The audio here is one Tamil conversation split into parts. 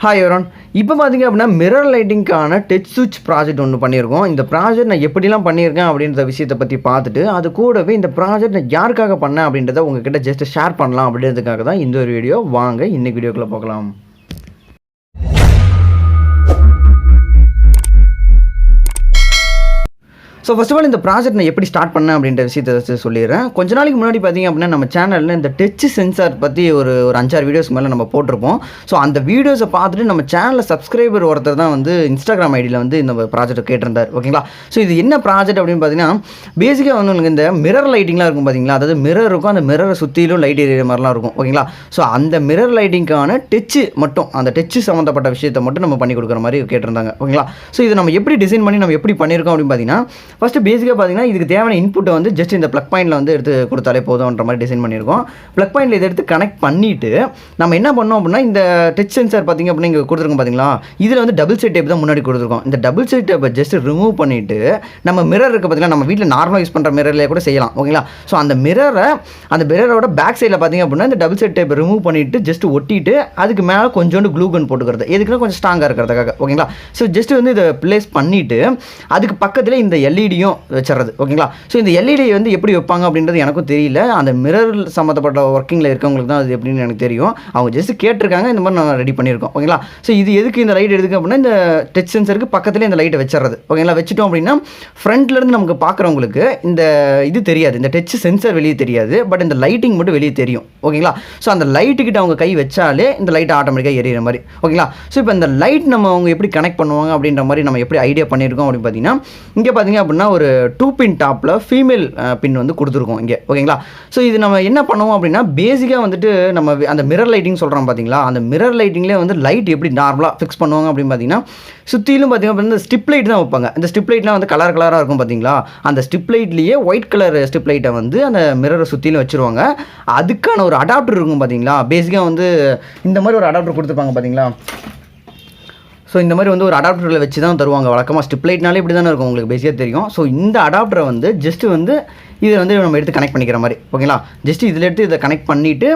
ஹாய் எவரான். இப்போ பார்த்தீங்க அப்படின்னா மிரர் லைட்டிங்கான டச் சுவிட்ச் ப்ராஜெக்ட் ஒன்று பண்ணியிருக்கோம். இந்த ப்ராஜெக்ட் நான் எப்படிலாம் பண்ணியிருக்கேன் அப்படின்ற விஷயத்தை பற்றி பார்த்துட்டு, அது கூடவே இந்த ப்ராஜெக்ட் நான் யாருக்காக பண்ணேன் அப்படின்றத உங்ககிட்ட ஜஸ்ட் ஷேர் பண்ணலாம் அப்படின்றதுக்காக தான் இந்த ஒரு வீடியோ. வாங்க இன்னைக்கு வீடியோக்குள்ளே போகலாம். ஸோ ஃபர்ஸ்ட் ஆஃப் ஆல் இந்த ப்ராஜெக்ட் நான் எப்படி ஸ்டார்ட் பண்ணேன் அப்படின்ற விஷயத்தை சொல்லிடுறேன். கொஞ்ச நாளைக்கு முன்னாடி பார்த்தீங்க அப்படின்னா நம்ம சேனலில் இந்த டச் சென்சார் பற்றி ஒரு 5-6 வீடியோஸ்க்கு மேலே நம்ம போட்டிருப்போம். ஸோ அந்த வீடியோஸை பார்த்துட்டு நம்ம சேனலில் சப்ஸ்கிரைபர் ஒருத்தர் தான் வந்து இன்ஸ்டாகிராம் ஐடியில் வந்து இந்த ப்ராஜெக்ட் கேட்டிருந்தார். ஓகேங்களா. ஸோ இது என்ன ப்ராஜெக்ட் அப்படின்னு பார்த்தீங்கன்னா, பேசிக்காக வந்து உங்களுக்கு இந்த மிரர் லைட்டிங்லாம் இருக்கும் பார்த்தீங்களா, அதாவது மிரர் இருக்கும், அந்த மிரரை சுற்றிலும் லைட் எரியிற மாதிரிலாம் இருக்கும். ஓகேங்களா. ஸோ அந்த மிரர் லைட்டிங்கான டச்சு மட்டும், அந்த டச்சு சம்மந்தப்பட்ட விஷயத்தை மட்டும் நம்ம பண்ணி கொடுக்குற மாதிரி கேட்டிருந்தாங்க. ஓகேங்களா. ஸோ இது நம்ம எப்படி டிசைன் பண்ணி நம்ம எப்படி பண்ணியிருக்கோம் அப்படின்னு பார்த்தீங்கன்னா, ஃபஸ்ட்டு பேசிக்காக பார்த்தீங்கன்னா இதுக்கு தேவையான இன்புட்டை வந்து ஜஸ்ட் இந்த ப்ளக் பாயிண்டில் வந்து எடுத்து கொடுத்தாலே போதும்ன்ற மாதிரி டிசைன் பண்ணியிருக்கோம். ப்ளக் பாயிண்டில் இதை எடுத்து கனெக்ட் பண்ணிவிட்டு நம்ம என்ன பண்ணோம் அப்படின்னா, இந்த டச் சென்சார் பார்த்தீங்க அப்படின்னா இங்கே கொடுத்துருக்கோம் பார்த்தீங்களா, இதில் வந்து டபுள் சைட் டேப் தான் முன்னாடி கொடுத்துருக்கோம். இந்த டபுள் சைட் டேப்பை ஜஸ்ட் ரிமூவ் பண்ணிவிட்டு நம்ம மிரர் இருக்குது பார்த்தீங்கன்னா, நம்ம வீட்டில் நார்மலாக யூஸ் பண்ணுற மிரர்லேயே கூட செய்யலாம். ஓகேங்களா. ஸோ அந்த மிரரோட பேக் சைடில் பார்த்தீங்க அப்படின்னா இந்த டபுள் சைட் டேப்பை ரிமூவ் பண்ணிவிட்டு ஜஸ்ட் ஒட்டிட்டு அதுக்கு மேலே கொஞ்சோண்டு க்ளூ கன் போட்டுக்கிறது, எதுக்குன்னா கொஞ்சம் ஸ்ட்ராங்காக இருக்கிறதுக்காக. ஓகேங்களா. ஸோ ஜஸ்ட் வந்து இதை ப்ளேஸ் பண்ணிவிட்டு அதுக்கு பக்கத்தில் இந்த எல்இடியும் வச்சிடறது. ஓகேங்களா. ஸோ இந்த எல்இடி வந்து எப்படி வைப்பாங்க அப்படின்றது எனக்கும் தெரியல. அந்த மிரர் சம்மந்தப்பட்ட ஒர்க்கிங்கில் இருக்கவங்களுக்கு தான் அது எப்படின்னு எனக்கு தெரியும். அவங்க ஜஸ்ட் கேட்டிருக்காங்க, இந்த மாதிரி நான் ரெடி பண்ணியிருக்கோம். ஓகேங்களா. ஸோ இது எதுக்கு இந்த லைட் எதுக்கு அப்படின்னா, இந்த டச் சென்சருக்கு பக்கத்துலேயே இந்த லைட்டை வச்சிடறது. ஓகேங்களா. வச்சுட்டோம் அப்படின்னா ஃப்ரண்ட்லேருந்து நமக்கு பார்க்குறவங்களுக்கு இந்த இது தெரியாது, இந்த டச் சென்சர் வெளியே தெரியாது, பட் இந்த லைட்டிங் மட்டும் வெளியே தெரியும். ஓகேங்களா. ஸோ அந்த லைட்டுக்கிட்ட அவங்க கை வச்சாலே இந்த லைட் ஆட்டோமேட்டிக்காக எரியிற மாதிரி. ஓகேங்களா. ஸோ இப்போ இந்த லைட் நம்ம அவங்க எப்படி கனெக்ட் பண்ணுவாங்க அப்படின்ற மாதிரி நம்ம எப்படி ஐடியா பண்ணியிருக்கோம் அப்படின்னு பார்த்தீங்கன்னா, இங்கே பார்த்தீங்க அப்படின்னா ஒரு 2 பின் டாப்பில் ஃபீமேல் பின் வந்து கொடுத்துருக்கோம் இங்கே. ஓகேங்களா. ஸோ இது நம்ம என்ன பண்ணுவோம் அப்படின்னா, பேசிக்காக வந்துட்டு நம்ம அந்த மிரர் லைட்டிங் சொல்கிறோம் பார்த்தீங்களா, அந்த மிரர் லைட்டிங்லேயே வந்து லைட் எப்படி நார்மலாக ஃபிக்ஸ் பண்ணுவாங்க அப்படின்னு பார்த்தீங்கன்னா, சுற்றிலும் பார்த்தீங்க அப்படின்னா ஸ்டிப் லைட் தான் வைப்பாங்க. இந்த ஸ்டிப் லைட்லாம் வந்து கலராக இருக்கும் பார்த்தீங்களா, அந்த ஸ்டிப் லைட்லேயே ஒயிட் கலர் ஸ்டிப் லைட்டை வந்து அந்த மிரரை சுற்றிலும் வச்சுருவாங்க. அதுக்கான ஒரு அடாப்டர் இருக்கும் பார்த்தீங்களா, பேசிக்காக வந்து இந்த மாதிரி ஒரு அடாப்டர் கொடுத்துருப்பாங்க பார்த்தீங்களா. ஸோ இந்த மாதிரி வந்து ஒரு அடாப்டரில் வச்சு தான் தருவாங்க. வழக்கமாக ஸ்டிப் லைட்னாலே இப்படி தானே இருக்கும், உங்களுக்கு பேசிக்காக தெரியும். ஸோ இந்த அடாப்டரை வந்து ஜஸ்ட்டு வந்து இதை வந்து நம்ம எடுத்து கனெக்ட் பண்ணிக்கிற மாதிரி. ஓகேங்களா. ஜஸ்ட்டு இதில் எடுத்து இதை கனெக்ட் பண்ணிவிட்டு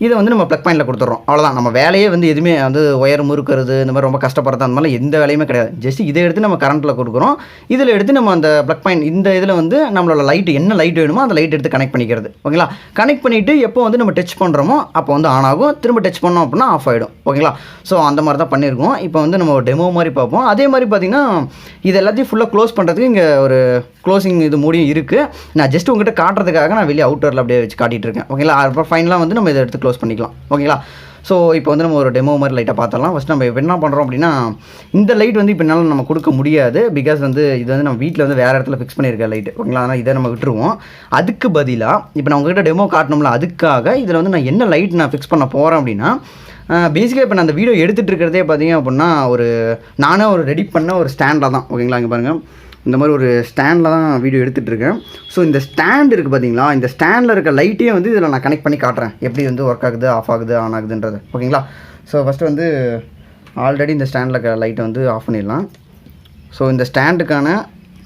இதை வந்து நம்ம ப்ளக் பாயிண்டில் கொடுத்துட்றோம். அவ்வளோதான். நம்ம வேலையே வந்து எதுவுமே வந்து ஒயர் முறுக்கிறது இந்த மாதிரி ரொம்ப கஷ்டப்படுறது அந்த மாதிரிலாம் எந்த வேலையுமே கிடையாது. ஜஸ்ட் இதை எடுத்து நம்ம கரண்ட்டில் கொடுக்குறோம். இதில் எடுத்து நம்ம அந்த ப்ளக் பாயிண்ட் இந்த இதில் வந்து நம்மளோட லைட்டு என்ன லைட் வேணுமோ அந்த லைட் எடுத்து கனெக்ட் பண்ணிக்கிறது. ஓகேங்களா. கனெக்ட் பண்ணிவிட்டு எப்போ வந்து நம்ம டச் பண்ணுறோமோ அப்போ வந்து ஆன் ஆகும், திரும்ப டச் பண்ணோம் அப்படின்னா ஆஃப் ஆகிடும். ஓகேங்களா. ஸோ அந்த மாதிரி தான் பண்ணியிருக்கோம். இப்போ வந்து நம்ம டெமோ மாதிரி பார்ப்போம். அதே மாதிரி பார்த்திங்கன்னா இது எல்லாத்தையும் ஃபுல்லாக க்ளோஸ் பண்ணுறதுக்கு இங்கே ஒரு க்ளோசிங் இது மூடியும் இருக்குது. நான் ஜஸ்ட் உங்கள்கிட்ட காட்டுறதுக்காக நான் வெளியே அவுட்டரில் அப்படியே வச்சு காட்டிகிட்டு இருக்கேன். ஓகேங்களா. அப்புறம் ஃபைனலாக வந்து நம்ம இதை எடுத்து க்ளோஸ் பண்ணிக்கலாம். ஓகேங்களா. ஸோ இப்போ வந்து நம்ம ஒரு டெமோ மாதிரி லைட்டாக பார்த்துடலாம். ஃபஸ்ட் நம்ம இப்போ என்ன பண்ணுறோம் அப்படின்னா, இந்த லைட் வந்து இப்போ என்னால் நம்ம கொடுக்க முடியாது. பிகாஸ் வந்து இது வந்து நம்ம வீட்டில் வந்து வேறு இடத்துல ஃபிக்ஸ் பண்ணியிருக்க லைட்டு. ஓகேங்களா. அதனால் இதை நம்ம விட்டுருவோம். அதுக்கு பதிலாக இப்போ நான் உங்கள்கிட்ட டெமோ காட்டணும்ல, அதுக்காக இதில் வந்து நான் என்ன லைட் நான் ஃபிக்ஸ் பண்ண போகிறேன் அப்படின்னா, பேசிக்காக இப்போ நான் அந்த வீடியோ எடுத்துகிட்டு இருக்கிறதே பார்த்தீங்க அப்படின்னா நானே ஒரு ரெடி பண்ண ஒரு ஸ்டாண்டில் தான். ஓகேங்களா. இங்கே பாருங்கள், இந்த மாதிரி ஒரு ஸ்டாண்டில் தான் வீடியோ எடுத்துகிட்ருக்கேன். ஸோ இந்த ஸ்டாண்ட் இருக்குது பார்த்தீங்களா, இந்த ஸ்டாண்டில் இருக்க லைட்டையும் வந்து இதில் நான் கனெக்ட் பண்ணி காட்டுறேன், எப்படி வந்து ஒர்க் ஆகுது, ஆஃப் ஆகுது, ஆன் ஆகுதுன்றது. ஓகேங்களா. ஸோ ஃபஸ்ட்டு வந்து ஆல்ரெடி இந்த ஸ்டாண்டில் இருக்க லைட்டை வந்து ஆஃப் பண்ணிடலாம். ஸோ இந்த ஸ்டாண்டுக்கான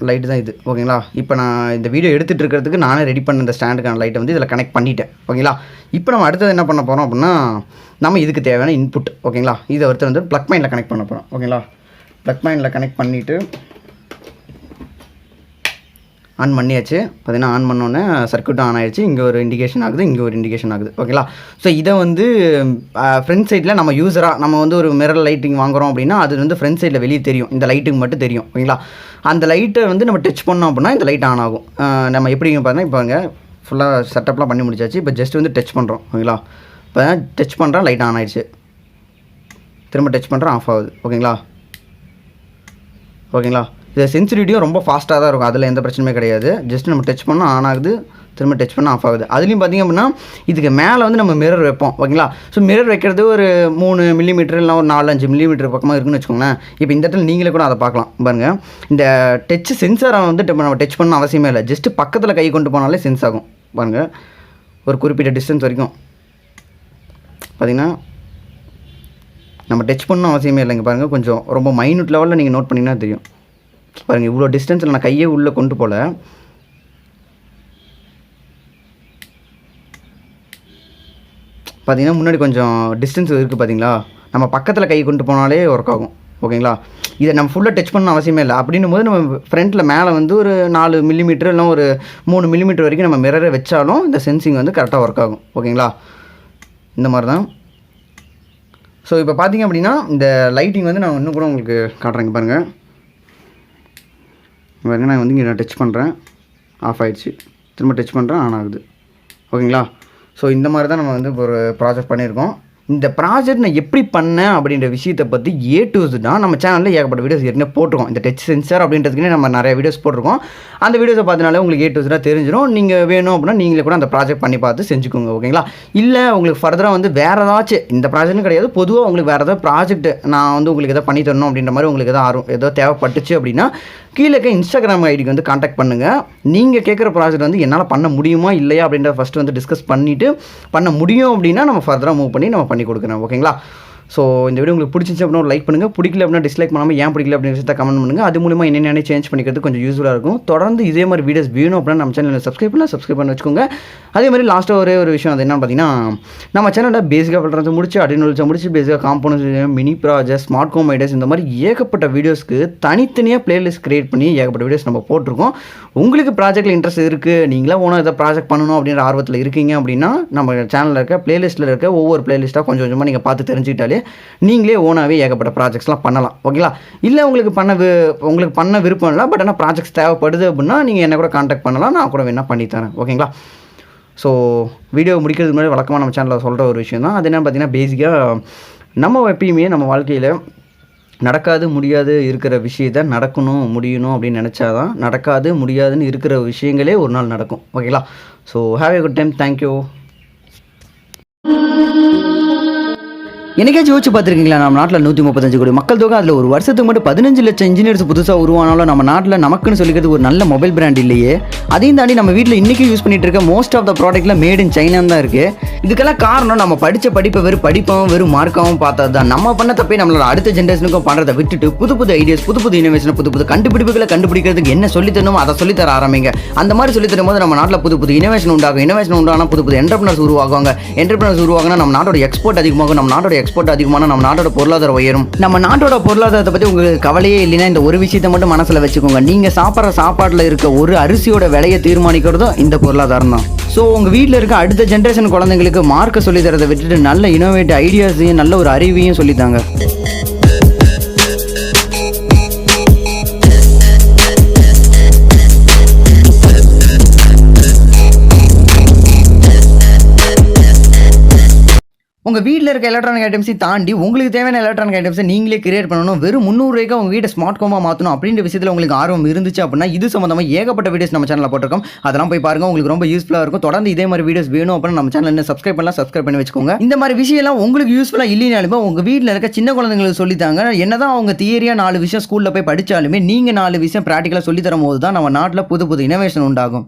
லைட்டு தான் இது. ஓகேங்களா. இப்போ நான் இந்த வீடியோ எடுத்துகிட்டு இருக்கிறதுக்கு நானே ரெடி பண்ண இந்த ஸ்டாண்டுக்கான லைட்டை வந்து இதில் கனெக்ட் பண்ணிட்டேன். ஓகேங்களா. இப்போ நம்ம அடுத்தது என்ன பண்ண போகிறோம் அப்படின்னா, நம்ம இதுக்கு தேவையான இன்புட். ஓகேங்களா. இதை ஒருத்தர் வந்து ப்ளக் பாயிண்டில் கனெக்ட் பண்ண போகிறோம். ஓகேங்களா. ப்ளக் பாயிண்டில் கனெக்ட் பண்ணிவிட்டு ஆன் பண்ணியாச்சு. பார்த்தீங்கன்னா ஆன் பண்ணோன்னே சர்க்யூட் ஆன் ஆகிடுச்சு. இங்கே ஒரு இண்டிகேஷன் ஆகுது, இங்கே ஒரு இண்டிகேஷன் ஆகுது. ஓகேங்களா. ஸோ இதை வந்து ஃப்ரண்ட் சைடில் நம்ம யூஸராக நம்ம வந்து ஒரு மிரர் லைட்டிங் வாங்குகிறோம் அப்படின்னா அது வந்து ஃப்ரண்ட் சைடில் வெளியே தெரியும், இந்த லைட்டுக்கு மட்டும் தெரியும். ஓகேங்களா. அந்த லைட்டை வந்து நம்ம டச் பண்ணோம் அப்படின்னா இந்த லைட் ஆன் ஆகும். நம்ம எப்படிங்க பார்த்தீங்கன்னா, இப்போ அங்கே ஃபுல்லாக செட்டப்லாம் பண்ணி முடிச்சாச்சு. இப்போ ஜஸ்ட் வந்து டச் பண்ணுறோம். ஓகேங்களா. இப்போ டச் பண்ணுறேன், லைட் ஆன் ஆகிடுச்சு. திரும்ப டச் பண்ணுறேன், ஆஃப் ஆகுது. ஓகேங்களா. ஓகேங்களா. இது சென்சிட்டிவிட்டியும் ரொம்ப ஃபாஸ்ட்டாக தான் இருக்கும், அதில் எந்த பிரச்சனையுமே கிடையாது. ஜஸ்ட் நம்ம டச் பண்ணால் ஆன் ஆகுது, திரும்ப டச் பண்ணால் ஆஃப் ஆகுது. அதுலேயும் பார்த்திங்க அப்படின்னா இதுக்கு மேலே வந்து நம்ம மிரர் வைப்போம். ஓகேங்களா. ஸோ மிரர் வைக்கிறது ஒரு 3 மில்லிமீட்டர் இல்லை ஒரு 4-5 மில்லிமீட்டர் பக்கமாக இருக்குன்னு வச்சுக்கோங்களேன். இப்போ இந்த இடத்துல நீங்களே கூட அதை பார்க்கலாம். பாருங்கள், இந்த டச் சென்சாரை வந்து நம்ம டச் பண்ண அவசியமே இல்லை, ஜஸ்ட்டு பக்கத்தில் கை கொண்டு போனாலே சென்ஸ் ஆகும். பாருங்கள், ஒரு குறிப்பிட்ட டிஸ்டன்ஸ் வரைக்கும் பார்த்திங்கன்னா நம்ம டச் பண்ண அவசியமே இல்லைங்க. பாருங்கள், கொஞ்சம் ரொம்ப மைனூட் லெவலில் நீங்கள் நோட் பண்ணிங்கன்னா தெரியும். பாருங்கள், இவ்வளோ டிஸ்டன்ஸில் நான் கையே உள்ளே கொண்டு போல. பார்த்தீங்கன்னா முன்னாடி கொஞ்சம் டிஸ்டன்ஸ் இருக்குது பார்த்தீங்களா, நம்ம பக்கத்தில் கை கொண்டு போனாலே ஒர்க் ஆகும். ஓகேங்களா, இதை நம்ம ஃபுல்லாக டச் பண்ண அவசியமே இல்லை. அப்படின்னும் போது நம்ம ஃப்ரண்ட்டில் மேலே வந்து ஒரு 4 மில்லிமீட்டர் இல்லை ஒரு 3 மில்லிமீட்டர் வரைக்கும் நம்ம மிரரை வச்சாலும் இந்த சென்சிங் வந்து கரெக்டாக ஒர்க் ஆகும். ஓகேங்களா, இந்த மாதிரி தான். ஸோ இப்போ பார்த்தீங்க அப்படின்னா இந்த லைட்டிங் வந்து நான் இன்னும் கூட உங்களுக்கு காட்டுறேங்க பாருங்கள். பாருங்கள், நான் வந்து இங்கே நான் டச் பண்ணுறேன், ஆஃப் ஆகிடுச்சு, திரும்ப டச் பண்ணுறேன், ஆன் ஆகுது. ஓகேங்களா, ஸோ இந்த மாதிரி தான் நம்ம வந்து ஒரு ப்ராஜெக்ட் பண்ணியிருக்கோம். இந்த ப்ராஜெக்ட் நான் எப்படி பண்ணேன் அப்படின்ற விஷயத்தை பற்றி A to Z தான் நம்ம சேனலில் ஏகப்பட்ட வீடியோஸ் ஏற்கனவே போட்டிருக்கோம். இந்த டச் சென்சார் அப்படின்றதுக்குன்னே நம்ம நிறைய வீடியோஸ் போட்டிருக்கோம். அந்த வீடியோஸை பார்த்தனாலே உங்களுக்கு A to Z தெரிஞ்சிடும். நீங்கள் வேணும் அப்படின்னா நீங்களே கூட அந்த ப்ராஜெக்ட் பண்ணி பார்த்து செஞ்சுக்கோங்க. ஓகேங்களா, இல்லை உங்களுக்கு ஃபர்தராக வந்து வேறு ஏதாச்சும் இந்த ப்ராஜெக்ட்னு கிடையாது, பொதுவாக உங்களுக்கு வேறு ஏதாவது ப்ராஜெக்ட் நான் வந்து உங்களுக்கு எதாவது பண்ணி தரணும் அப்படின்ற மாதிரி உங்களுக்கு எதாவது ஆர்வம் ஏதோ தேவைப்பட்டுச்சு அப்படின்னா கீழே இருக்க இன்ஸ்டாகிராம் ஐடிக்கு வந்து காண்டாக்ட் பண்ணுங்கள். நீங்கள் கேட்குற ப்ராஜெக்ட் வந்து என்னால் பண்ண முடியுமா இல்லையா அப்படின்றத ஃபஸ்ட்டு வந்து டிஸ்கஸ் பண்ணிவிட்டு பண்ண முடியும் அப்படின்னா நம்ம ஃபர்தராக மூவ் பண்ணி நம்ம பண்ணி கொடுக்குறோம். ஓகேங்களா, ஸோ இந்த வீடியோ உங்களுக்கு பிடிச்சிச்சு அப்படின்னா ஒரு லைக் பண்ணுங்கள், பிடிக்கல அப்படின்னா டிஸ்லைக் பண்ணாமல் ஏன் பிடிக்கல அப்படின்னு விஷயத்தை கமெண்ட் பண்ணுங்கள். அது மூலமாக என்னென்ன சேஞ்ச் பண்ணிக்கிறது கொஞ்சம் யூஸ்ஃபுல்லாக இருக்கும். தொடர்ந்து இதே மாதிரி வீடியோஸ் வேணும் அப்படின்னா நம்ம சேனலில் சப்ஸ்கிரைப் பண்ணி வச்சுக்கோங்க. அதே மாதிரி லாஸ்ட்டாக ஒரே ஒரு விஷயம், அது என்ன பார்த்தீங்கன்னா நம்ம சேனலில் பேசிக்காக பண்ணுறது முடிச்சு அடினோல்ஸை முடிச்சு பேசிக்காக components, mini project, smart home ideas, இந்த மாதிரி ஏகப்பட்ட வீடியோஸ்க்கு தனித்தனியாக பிளேலிஸ்ட் கிரியேட் பண்ணி ஏகப்பட்ட வீடியோஸ் நம்ம போட்டிருக்கோம். உங்களுக்கு ப்ராஜெக்ட்டில் இன்ட்ரெஸ்ட் இருக்குது, நீங்களே ஓனாக எதாவது ப்ராஜெக்ட் பண்ணணும் அப்படின்ற ஆர்வத்தில் இருக்கீங்க அப்படின்னா நம்ம சேனலில் இருக்க பிளேலிஸ்ட்டில் இருக்க ஒவ்வொரு பிளேலிஸ்ட்டாக கொஞ்சம் கொஞ்சமாக நீங்கள் பார்த்து தெரிஞ்சுக்கிட்டாலே நீங்களே ஓனாகவே ஏகப்பட்ட ப்ராஜெக்ட்ஸ்லாம் பண்ணலாம். ஓகேங்களா, இல்லை உங்களுக்கு பண்ண விருப்பம் இல்லை, பட் ஆனால் ப்ராஜெக்ட்ஸ் தேவைப்படுது அப்படின்னா நீங்கள் என்ன கூட காண்டாக்ட் பண்ணலாம், நான் கூட வேணால் பண்ணித்தரேன். ஓகேங்களா, ஸோ வீடியோ முடிக்கிறதுக்கு முன்னாடி வழக்கமாக நம்ம சேனலில் சொல்கிற ஒரு விஷயம் தான். அது என்ன பார்த்தீங்கன்னா பேசிக்காக நம்ம எப்பயுமே நம்ம வாழ்க்கையில் நடக்காது முடியாது இருக்கிற விஷயத்தை நடக்கணும் முடியணும் அப்படின்னு நினச்சாதான் நடக்காது முடியாதுன்னு இருக்கிற விஷயங்களே ஒரு நாள் நடக்கும். ஓகேங்களா, so have a good time, thank you. என்னைக்காச்சும் யோசிச்சு பார்த்துருக்கீங்களா, நம்ம நாட்டில் 135 கோடி மக்கள் தொகை, அதில் ஒரு வருஷத்துக்கு மட்டும் 15 லட்சம் இன்ஜினியர்ஸ் புதுசாக உருவானாலும் நம்ம நாட்டில் நமக்குன்னு சொல்லிக்கிறது ஒரு நல்ல மொபைல் பிராண்ட் இல்லையே. அதையும் தாண்டி நம்ம வீட்டில் இன்றைக்கி யூஸ் பண்ணிட்டு இருக்க மோஸ்ட் ஆஃப் த ப்ராடக்ட்லாம் மேட் இன் சைனா தான் இருக்குது. இதுக்கெல்லாம் காரணம் நம்ம படித்த படிப்பை வெறும் மார்க்காகவும் பார்த்தது தான். நம்ம பண்ண தப்பே நம்மளோட அடுத்த ஜென்ரேஷனுக்கும் பண்ணுறதை விட்டுட்டு புது ஐடியாஸ், புது இனோவேஷன், புது கண்டுபிடிப்புகளை கண்டுபிடிக்கிறதுக்கு என்ன சொல்லித்தரணுமோ அதை சொல்லித்தர ஆரம்பிங்க. அந்த மாதிரி சொல்லித்தரும் போது நம்ம நாட்டில் புது இனோவேஷன் உண்டானா புது என்டர்பிரினர்ஸ் உருவாகுவாங்க. என்டர்பிரினர்ஸ் உருவாகுனா நம்ம நாட்டோட எக்ஸ்போர்ட் அதிகமாகும். நம்ம நாட்டோட எக்ஸ்போர்ட் அதிகமான நம்ம நாட்டோட பொருளாதாரம் உயரும். நம்ம நாட்டோட பொருளாதாரத்தை பற்றி உங்களுக்கு கவலையே இல்லைன்னா இந்த ஒரு விஷயத்தை மட்டும் மனசில் வச்சுக்கோங்க. நீங்கள் சாப்பிட்ற சாப்பாட்டில் இருக்க ஒரு அரிசியோட விலையை தீர்மானிக்கிறதும் இந்த பொருளாதாரம் தான். ஸோ உங்கள் வீட்டில் இருக்க அடுத்த ஜென்ரேஷன் குழந்தைங்களுக்கு மார்க்கை சொல்லித்தரதை விட்டுட்டு நல்ல இனோவேட்டிவ் ஐடியாஸையும் நல்ல ஒரு அறிவையும் சொல்லித்தாங்க. உங்கள் வீட்டில் இருக்க எலக்ட்ரானிக் ஐட்டம்ஸை தாண்டி உங்களுக்கு தேவையான எலக்ட்ரானிக் ஐட்டம்ஸை நீங்களே கிரியேட் பண்ணணும், வெறும் 300 ரூபாய்க்கு உங்கள் வீட்டை ஸ்மார்ட் ஹோமாக மாற்றணும் அப்படின்ற விஷயத்தில் உங்களுக்கு ஆர்வம் இருந்துச்சு அப்படின்னா இது சம்மந்தமாக ஏகப்பட்ட வீடியோஸ் நம்ம சேனலில் போட்டிருக்கோம். அதெல்லாம் போய் பாருங்கள், உங்களுக்கு ரொம்ப யூஸ்ஃபுல்லாக இருக்கும். தொடர்ந்து இதே மாதிரி வீடியோஸ் வேணும் அப்படின்னா நம்ம சேனல் என்ன சப்ஸ்கிரைப் பண்ணி வச்சுக்கோங்க. இந்த மாதிரி விஷயம்லாம் உங்களுக்கு யூஸ்ஃபுல்லாக இல்லைனாலுமே உங்கள் வீட்டில் இருக்க சின்ன குழந்தைங்களுக்கு சொல்லித்தாங்க. என்னதான் அவங்க தியரியாக 4 விஷயம் ஸ்கூலில் போய் படித்தாலுமே நீங்கள் 4 விஷயம் ப்ராக்டிக்கலாக சொல்லித்தரும் போது தான் நம்ம நாட்டில் புது இனோவேஷன் உண்டாகும்.